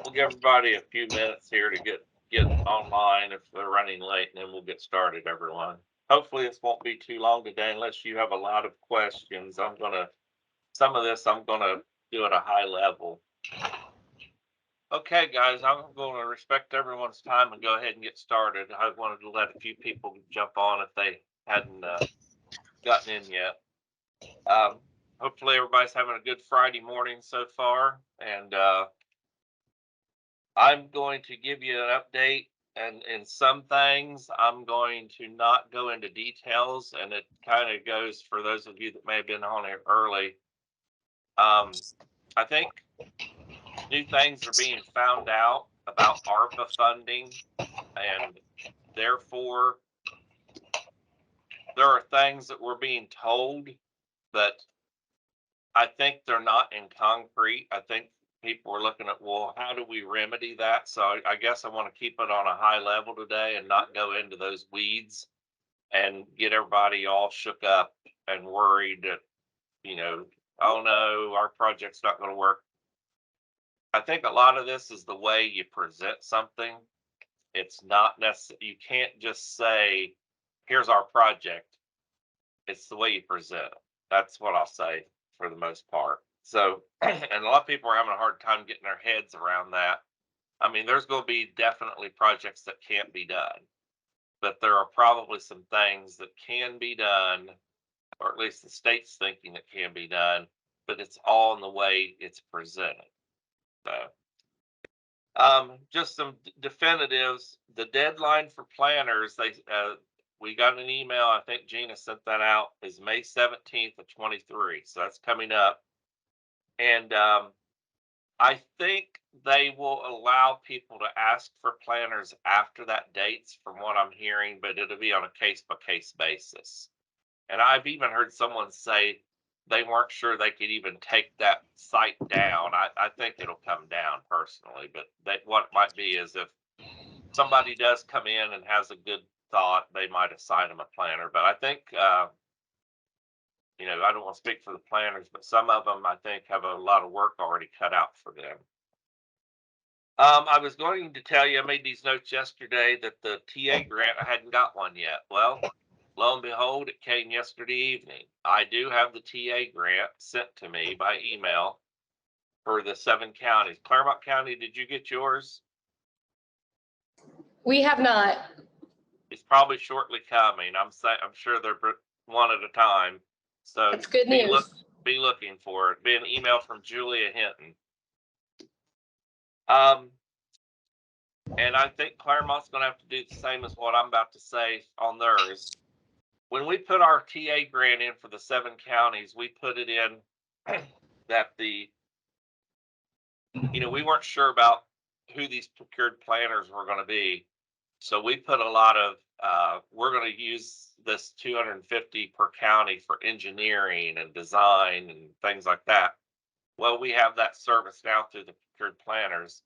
We'll give everybody a few minutes here to get online if they're running late, and then we'll get started, everyone. Hopefully this won't be too long today unless you have a lot of questions. Some of this I'm gonna do at a high level. Okay, guys, I'm going to respect everyone's time and go ahead and get started. I wanted to let a few people jump on if they hadn't gotten in yet. Hopefully everybody's having a good Friday morning so far, and I'm going to give you an update, and in some things I'm going to not go into details, and it kind of goes for those of you that may have been on here early. I think new things are being found out about ARPA funding, and therefore there are things that we're being told that I think they're not in concrete. I think people are looking at, well, how do we remedy that? So I guess I want to keep it on a high level today and not go into those weeds and get everybody all shook up and worried that, oh no, our project's not going to work. I think a lot of this is the way you present something. It's not necessary. You can't just say, here's our project. It's the way you present it. That's what I'll say for the most part. So, and a lot of people are having a hard time getting their heads around that. I mean, there's going to be definitely projects that can't be done, but there are probably some things that can be done, or at least the state's thinking it can be done, but it's all in the way it's presented. So, just some definitives. The deadline for planners, we got an email, I think Gina sent that out, is May 17th of 23. So that's coming up. And I think they will allow people to ask for planners after that date, from what I'm hearing, but it'll be on a case-by-case basis. And I've even heard someone say they weren't sure they could even take that site down. I think it'll come down personally, but what it might be is if somebody does come in and has a good thought, they might assign them a planner. But I think, I don't want to speak for the planners, but some of them I think have a lot of work already cut out for them. I was going to tell you, I made these notes yesterday that the TA grant, I hadn't got one yet. Well, lo and behold, it came yesterday evening. I do have the TA grant sent to me by email for the 7 counties. Claremont County, did you get yours? We have not. It's probably shortly coming. I'm sure they're one at a time. So it's good news. Be looking for it. Be an email from Julia Hinton. And I think Claremont's going to have to do the same as what I'm about to say on theirs. When we put our TA grant in for the 7 counties, we put it in that we weren't sure about who these procured planners were going to be. So we put a lot of, we're going to use this 250 per county for engineering and design and things like that. Well, we have that service now through the procured planners.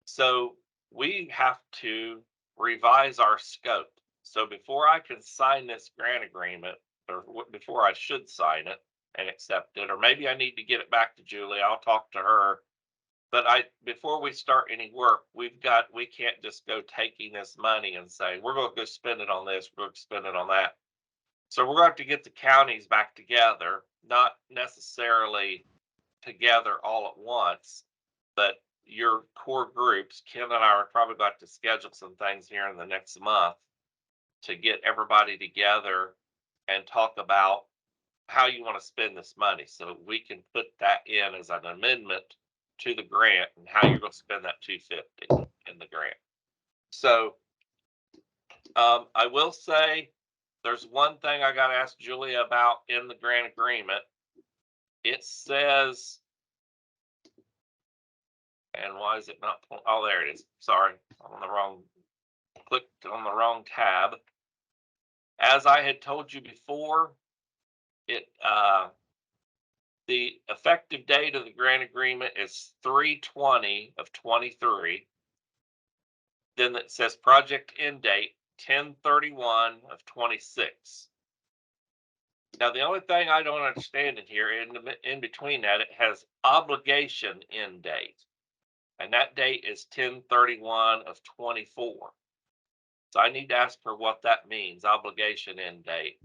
So we have to revise our scope. So before I can sign this grant agreement, or before I should sign it and accept it, or maybe I need to get it back to Julie, I'll talk to her. But before we start any work, we can't just go taking this money and say, we're going to go spend it on this, we're going to spend it on that. So we're going to have to get the counties back together, not necessarily together all at once, but your core groups. Kim and I are probably going to schedule some things here in the next month to get everybody together and talk about how you want to spend this money, so we can put that in as an amendment to the grant and how you're going to spend that $250 in the grant. So I will say there's one thing I got to ask Julia about in the grant agreement. It says, and why is it not? Oh, there it is. Sorry, clicked on the wrong tab. As I had told you before, the effective date of the grant agreement is 3/20 of 23. Then it says project end date 10/31 of 26. Now, the only thing I don't understand in here, in between that, it has obligation end date. and that date is 10/31/24. So I need to ask her what that means, obligation end date.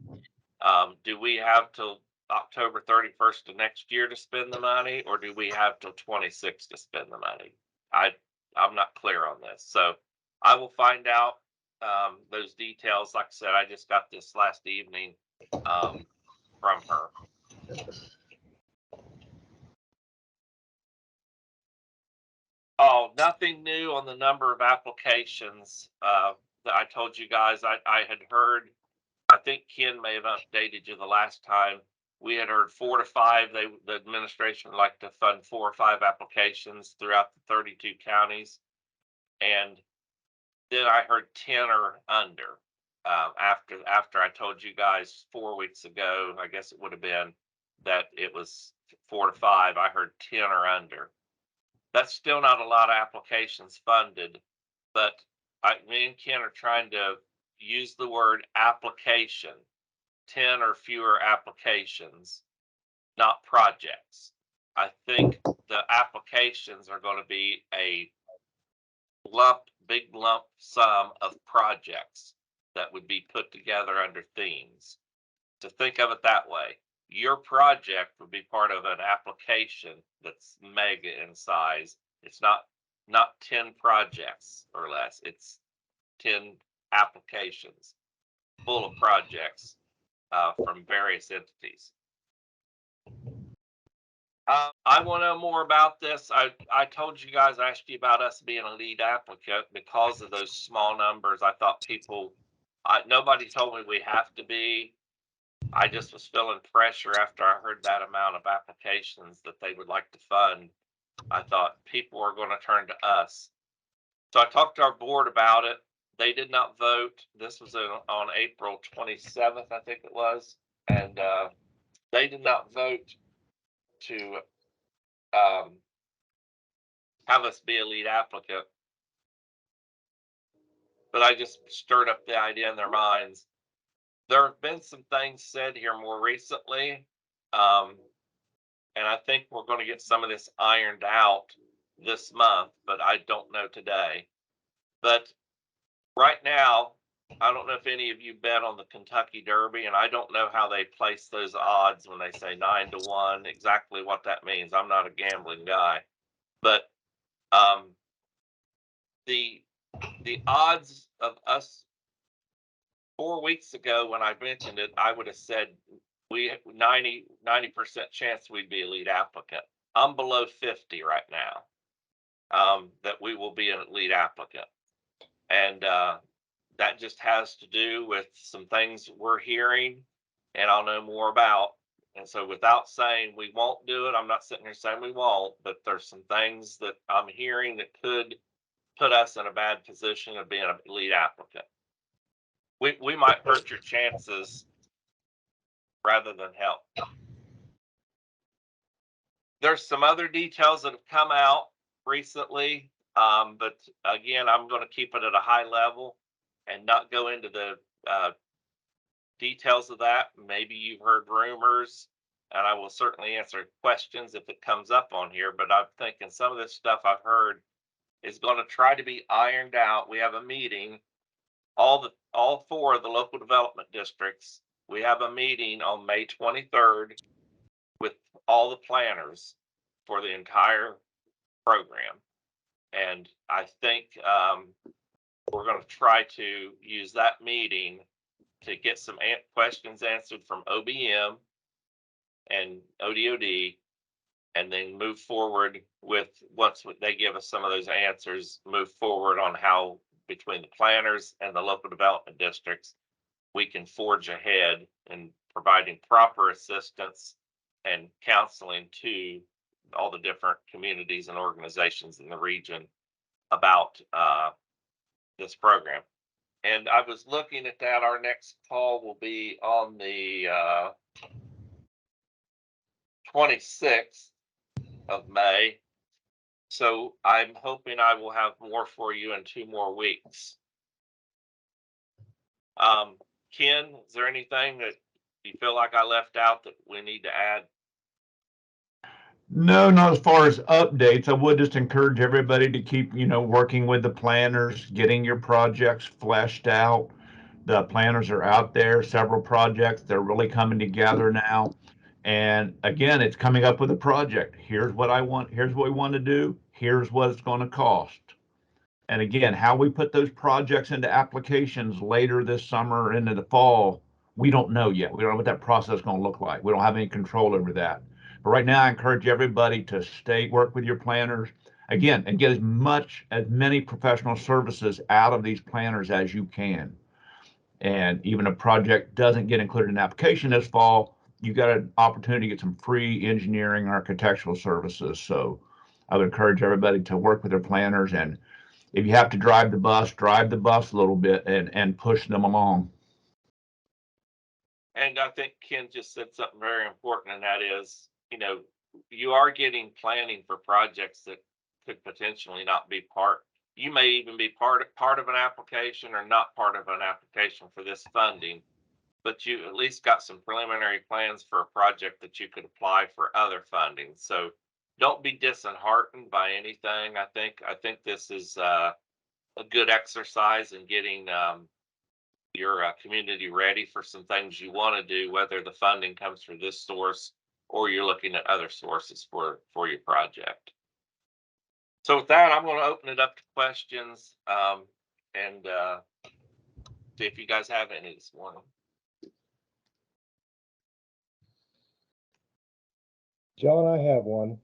Do we have till October 31st of next year to spend the money, or do we have till 26 to spend the money? I'm not clear on this. So I will find out those details. Like I said, I just got this last evening from her. Oh, nothing new on the number of applications that I told you guys. I had heard, I think Ken may have updated you the last time. We had heard 4 to 5. The administration would like to fund 4 or 5 applications throughout the 32 counties. And then I heard 10 or under. After I told you guys 4 weeks ago, I guess it would have been that it was 4 to 5. I heard 10 or under. That's still not a lot of applications funded, but me and Ken are trying to use the word application, 10 or fewer applications, not projects. I think the applications are going to be a big lump sum of projects that would be put together under themes. To think of it that way, your project would be part of an application that's mega in size. It's not 10 projects or less. It's 10 applications full of projects from various entities. I want to know more about this. I told you guys, I asked you about us being a lead applicant because of those small numbers. I thought nobody told me we have to be. I just was feeling pressure after I heard that amount of applications that they would like to fund. I thought people are going to turn to us. So I talked to our board about it. They did not vote. This was on April 27th, I think it was. And they did not vote to have us be a lead applicant. But I just stirred up the idea in their minds. There have been some things said here more recently. And I think we're going to get some of this ironed out this month, but I don't know today. But right now, I don't know if any of you bet on the Kentucky Derby, and I don't know how they place those odds when they say 9 to 1, exactly what that means. I'm not a gambling guy, but the odds of us 4 weeks ago when I mentioned it, I would have said we 90% chance we'd be a lead applicant. I'm below 50 right now that we will be a lead applicant. And that just has to do with some things we're hearing and I'll know more about. And so without saying we won't do it, I'm not sitting here saying we won't, but there's some things that I'm hearing that could put us in a bad position of being a lead applicant. We might hurt your chances rather than help. There's some other details that have come out recently, but again, I'm going to keep it at a high level and not go into the details of that. Maybe you've heard rumors, and I will certainly answer questions if it comes up on here, but I'm thinking some of this stuff I've heard is going to try to be ironed out. We have a meeting, all 4 of the local development districts. We have a meeting on May 23rd with all the planners for the entire program. And I think we're going to try to use that meeting to get some questions answered from OBM and ODOD, and then move forward with, once they give us some of those answers, move forward on how between the planners and the local development districts, we can forge ahead in providing proper assistance and counseling to all the different communities and organizations in the region about this program. And I was looking at that. Our next call will be on the 26th of May. So I'm hoping I will have more for you in 2 more weeks. Ken, is there anything that you feel like I left out that we need to add? No, not as far as updates. I would just encourage everybody to keep, working with the planners, getting your projects fleshed out. The planners are out there, several projects. They're really coming together now. And again, it's coming up with a project. Here's what I want. Here's what we want to do. Here's what it's going to cost. And again, how we put those projects into applications later this summer or into the fall, we don't know yet. We don't know what that process is going to look like. We don't have any control over that. But right now, I encourage everybody to work with your planners again, and get as many professional services out of these planners as you can. And even a project doesn't get included in an application this fall, you got an opportunity to get some free engineering architectural services. So I would encourage everybody to work with their planners, and if you have to drive the bus a little bit and push them along. And I think Ken just said something very important, and that is, you are getting planning for projects that could potentially not be part. You may even be part of an application or not part of an application for this funding, but you at least got some preliminary plans for a project that you could apply for other funding. So don't be disheartened by anything. I think this is a good exercise in getting your community ready for some things you want to do, whether the funding comes from this source or you're looking at other sources for your project. So with that, I'm going to open it up to questions and see if you guys have any this morning. John, I have one.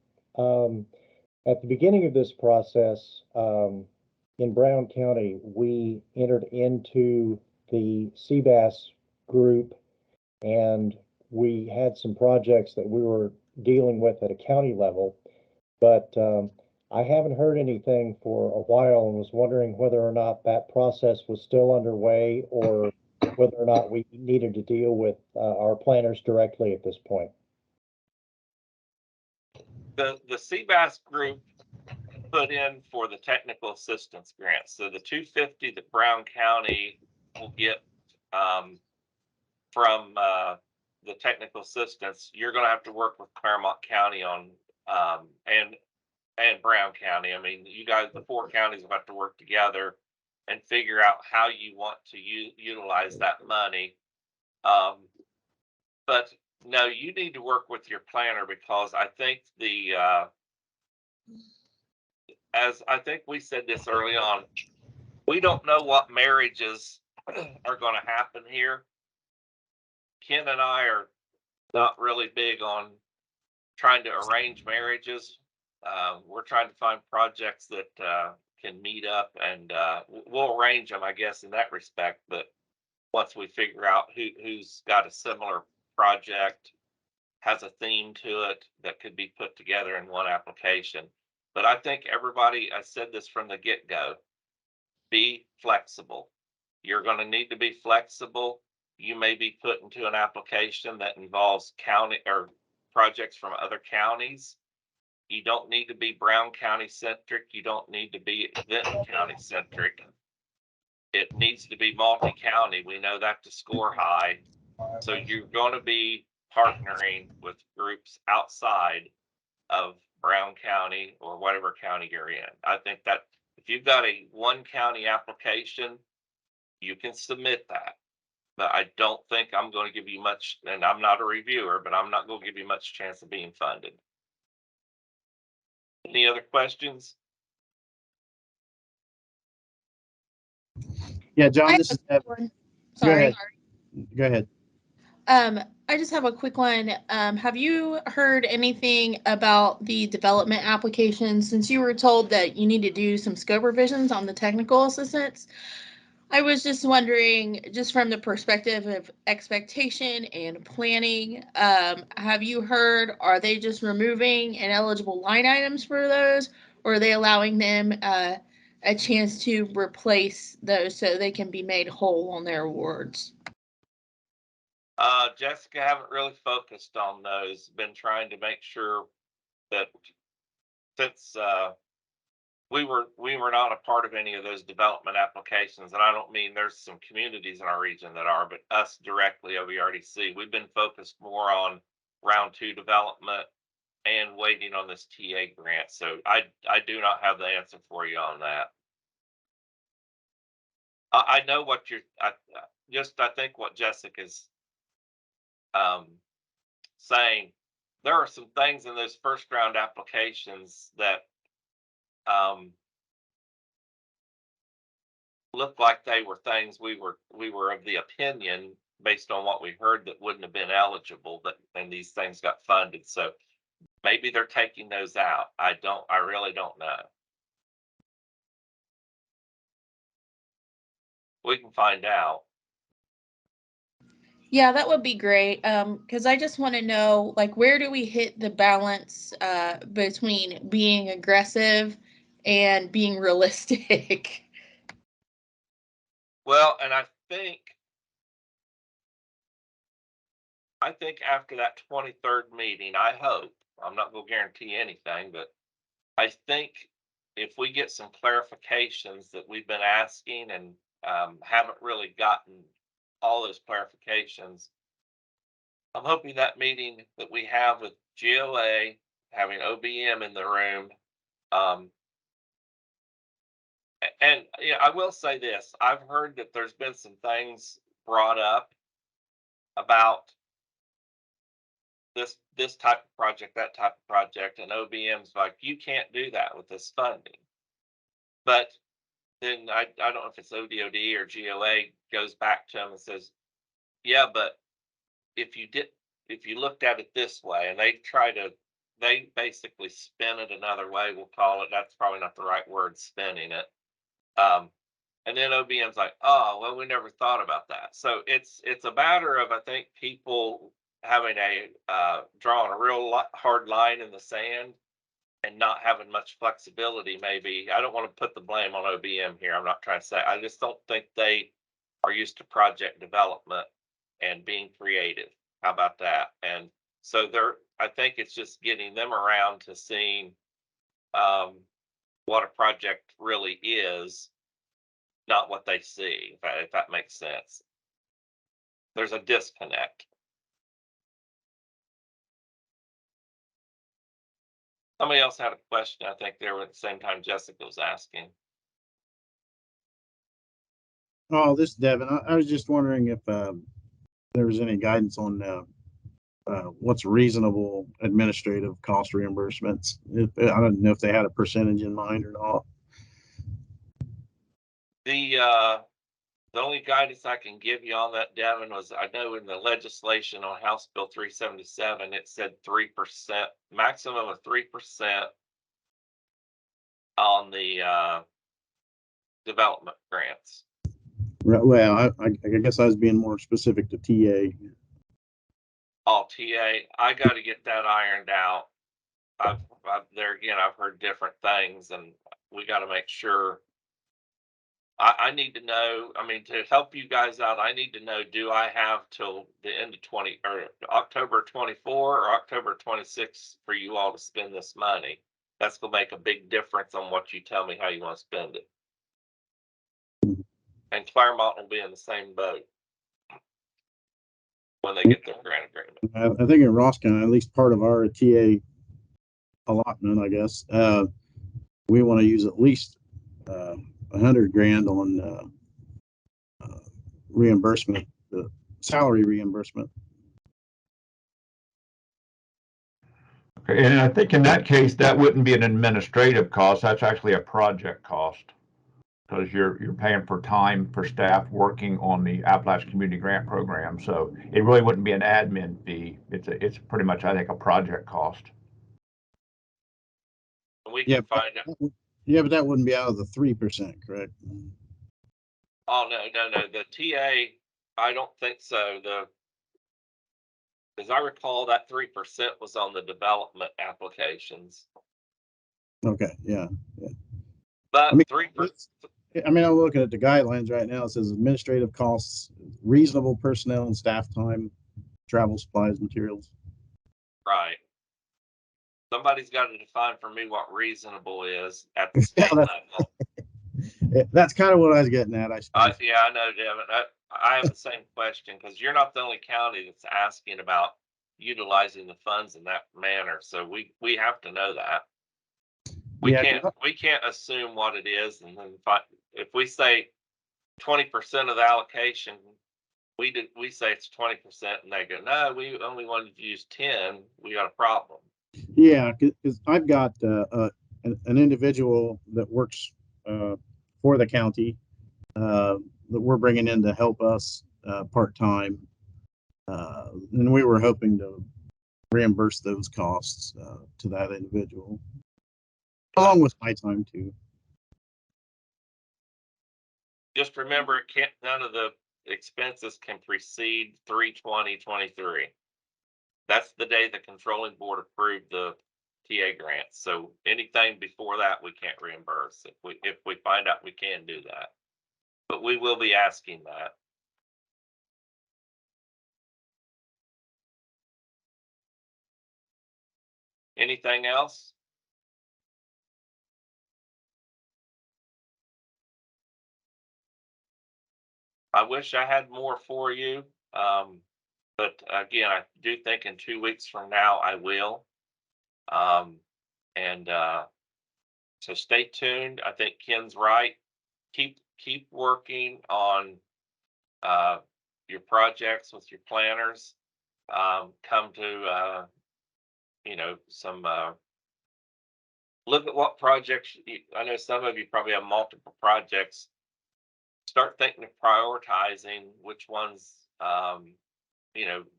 At the beginning of this process, in Brown County, we entered into the CBAS group, and we had some projects that we were dealing with at a county level, but I haven't heard anything for a while and was wondering whether or not that process was still underway or whether or not we needed to deal with our planners directly at this point. The CBAS group put in for the technical assistance grant. So the 250 that Brown County will get from the technical assistance, you're going to have to work with Claremont County on and Brown County. I mean, you guys, the four counties will have to work together and figure out how you want to utilize that money. But no, you need to work with your planner, because I think as I think we said this early on, we don't know what marriages are going to happen here. Ken and I are not really big on trying to arrange marriages. We're trying to find projects that can meet up, and we'll arrange them, I guess, in that respect. But once we figure out who's got a similar project, has a theme to it that could be put together in one application. But I think everybody, I said this from the get-go, be flexible. You're going to need to be flexible. You may be put into an application that involves county or projects from other counties. You don't need to be Brown County centric. You don't need to be Vinton County centric. It needs to be multi-county. We know that to score high. So you're going to be partnering with groups outside of Brown County or whatever county you're in. I think that if you've got a one county application, you can submit that. But I don't think I'm going to give you much, and I'm not a reviewer, but I'm not going to give you much chance of being funded. Any other questions? Yeah, John, this is Evan. Sorry. Go ahead. I just have a quick one. Have you heard anything about the development application, since you were told that you need to do some scope revisions on the technical assistance? I was just wondering, just from the perspective of expectation and planning, have you heard, are they just removing ineligible line items for those, or are they allowing them a chance to replace those so they can be made whole on their awards? Jessica, haven't really focused on those. Been trying to make sure that since we were not a part of any of those development applications, and I don't mean there's some communities in our region that are, but us directly, OERDC, we've been focused more on round 2 development and waiting on this TA grant. So I do not have the answer for you on that. I know what you're, I think what Jessica's saying, there are some things in those first round applications that looked like they were things we were of the opinion based on what we heard that wouldn't have been eligible, but and these things got funded. So maybe they're taking those out. I really don't know. We can find out. Yeah, that would be great. Because I just want to know, like, where do we hit the balance between being aggressive and being realistic? Well, and I think after that 23rd meeting, I hope, I'm not going to guarantee anything, but I think if we get some clarifications that we've been asking and haven't really gotten all those clarifications, I'm hoping that meeting that we have with GOA, having OBM in the room, and yeah, I will say this, I've heard that there's been some things brought up about this type of project, that type of project, and OBM's like, you can't do that with this funding. But then I don't know if it's ODOD or GOA goes back to them and says, yeah, but if you looked at it this way, and they basically spin it another way, we'll call it, that's probably not the right word, spinning it. And then OBM's like, oh, well, we never thought about that. So it's a matter of, I think, people having drawing a real hard line in the sand and not having much flexibility. Maybe I don't want to put the blame on OBM here. I'm not trying to say, I just don't think they are used to project development and being creative. How about that? And so I think it's just getting them around to seeing what a project really is, not what they see, if that makes sense. There's a disconnect. Somebody else had a question, I think they were at the same time Jessica was asking. Oh, this is Devin. I was just wondering if there was any guidance on what's reasonable administrative cost reimbursements. I don't know if they had a percentage in mind or not. The only guidance I can give you on that, Devin, was I know in the legislation on House Bill 377, it said 3%, maximum of 3% on the development grants. Right, well, I guess I was being more specific to TA. Oh, TA, I got to get that ironed out. I've heard different things, and we got to make sure. I need to know, I mean, to help you guys out, I need to know, do I have till the end of October 24 or October 26 for you all to spend this money? That's going to make a big difference on what you tell me how you want to spend it. And Claremont will be in the same boat when they get their grant agreement. I think in Ross County, at least part of our TA allotment, I guess, we want to use at least $100 grand on reimbursement, the salary reimbursement. And I think in that case, that wouldn't be an administrative cost. That's actually a project cost, because you're paying for time for staff working on the Appalachian Community Grant Program. So it really wouldn't be an admin fee. It's pretty much, I think, a project cost. We can find out. Yeah, but that wouldn't be out of the 3%, correct? Oh, no. The TA, I don't think so. As I recall, that 3% was on the development applications. Okay, yeah. But I mean, 3%. I mean, I'm looking at the guidelines right now. It says administrative costs, reasonable personnel and staff time, travel supplies, materials. Right. Somebody's got to define for me what reasonable is at the state level. That's kind of what I was getting at, I suppose. Yeah, I know, Devin. I have the same question, because you're not the only county that's asking about utilizing the funds in that manner. So we have to know that. Yeah, We can't assume what it is, and then if we say 20% of the allocation, we say it's 20%, and they go, no, we only wanted to use 10. We got a problem. yeah, because I've got an individual that works for the county that we're bringing in to help us part-time. And we were hoping to reimburse those costs to that individual, along with my time too. Just remember, none of the expenses can precede 3/20/23. That's the day the controlling board approved the TA grant. So anything before that, we can't reimburse. If we find out we can do that, but we will be asking that. Anything else? I wish I had more for you. But again, I do think in 2 weeks from now, I will. And so stay tuned. I think Ken's right. Keep working on your projects with your planners. Come to some look at what projects. I know some of you probably have multiple projects. Start thinking of prioritizing which ones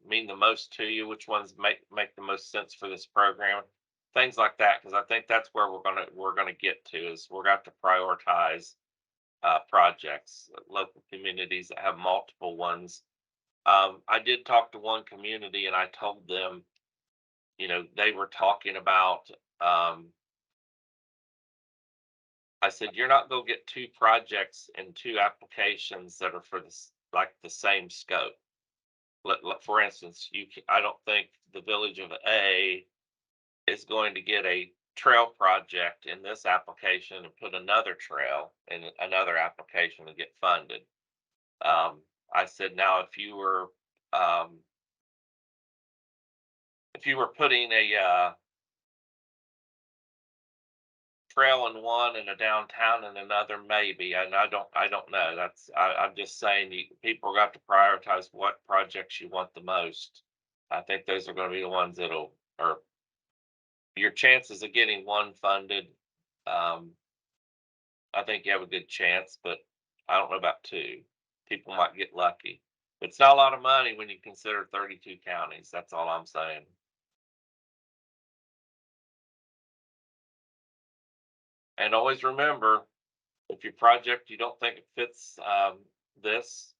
mean the most to you, which ones make the most sense for this program, things like that. Because I think that's where we're gonna get to, is we're got to prioritize projects, local communities that have multiple ones. I did talk to one community, and I told them, they were talking about. I said, you're not going to get 2 projects and 2 applications that are for the same scope. For instance, I don't think the village of A is going to get a trail project in this application and put another trail in another application to get funded. I said, now if you were putting a trail in one and a downtown in another, maybe, and I don't know. I'm just saying, people got to prioritize what projects you want the most. I think those are going to be the ones or your chances of getting one funded. I think you have a good chance, but I don't know about 2. People might get lucky. It's not a lot of money when you consider 32 counties. That's all I'm saying. And always remember, if your project, you don't think it fits this,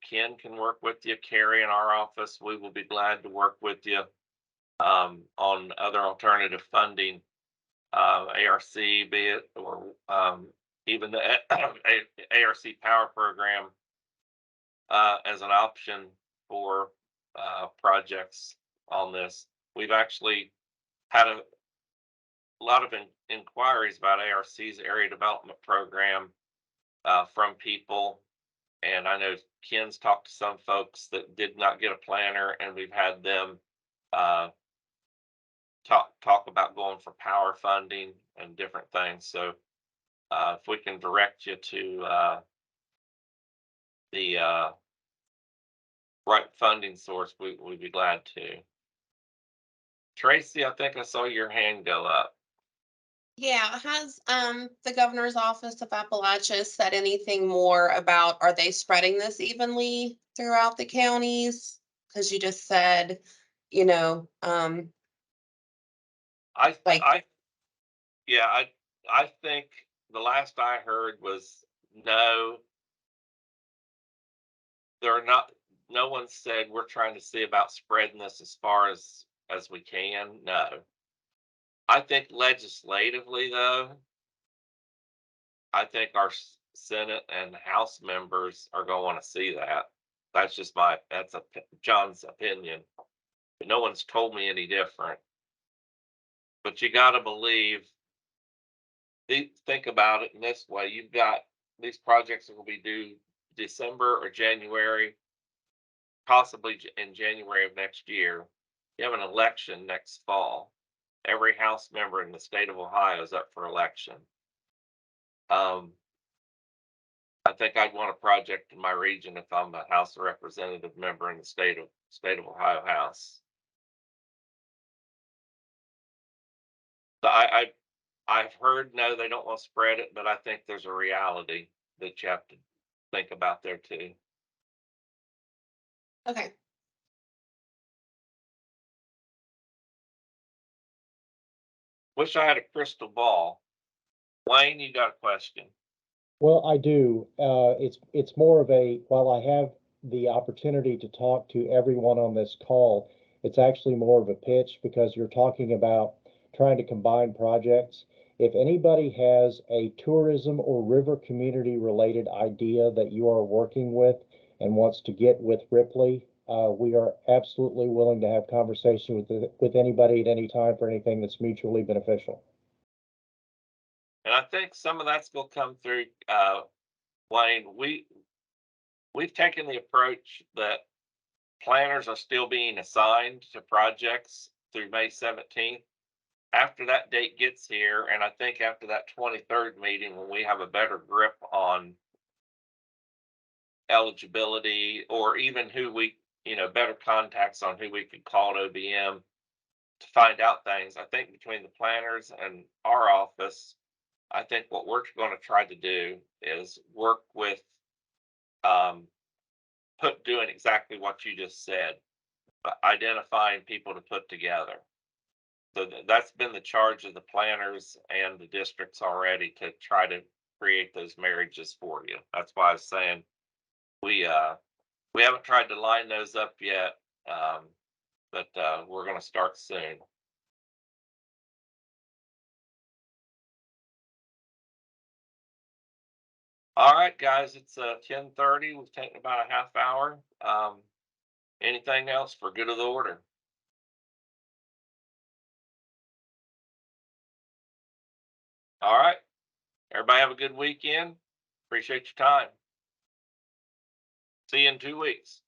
Ken can work with you. Carrie in our office, we will be glad to work with you on other alternative funding, ARC, be it, or even the ARC Power Program as an option for projects on this. We've actually had a lot of inquiries about ARC's area development program from people, and I know Ken's talked to some folks that did not get a planner, and we've had them talk about going for power funding and different things. So if we can direct you to the right funding source, we'd be glad to. Tracy, I think I saw your hand go up. Yeah, has the governor's office of Appalachia said anything more about, are they spreading this evenly throughout the counties? Because you just said, I think the last I heard was no. They're not. No one said we're trying to see about spreading this as far as we can. No. I think legislatively, though, I think our Senate and House members are going to want to see that. That's just John's opinion. But no one's told me any different. But you got to believe. Think about it in this way: you've got these projects that will be due December or January, possibly in January of next year. You have an election next fall. Every House member in the state of Ohio is up for election. I think I'd want a project in my region if I'm a House of Representative member in the state of Ohio House. So I've heard no, they don't want to spread it, but I think there's a reality that you have to think about there too. Okay. Wish I had a crystal ball. Wayne, you got a question? Well, I do. It's more of a, while I have the opportunity to talk to everyone on this call, it's actually more of a pitch because you're talking about trying to combine projects. If anybody has a tourism or river community related idea that you are working with and wants to get with Ripley, we are absolutely willing to have conversation with anybody at any time for anything that's mutually beneficial. And I think some of that's gonna come through, Wayne. We've taken the approach that planners are still being assigned to projects through May 17th. After that date gets here, and I think after that 23rd meeting, when we have a better grip on eligibility or even who we, better contacts on who we could call at OBM to find out things. I think between the planners and our office, I think what we're going to try to do is work with doing exactly what you just said, but identifying people to put together. So that's been the charge of the planners and the districts already, to try to create those marriages for you. That's why I was saying we haven't tried to line those up yet, but we're going to start soon. All right, guys, it's 10:30. We've taken about a half hour. Anything else for good of the order? All right. Everybody have a good weekend. Appreciate your time. See you in 2 weeks.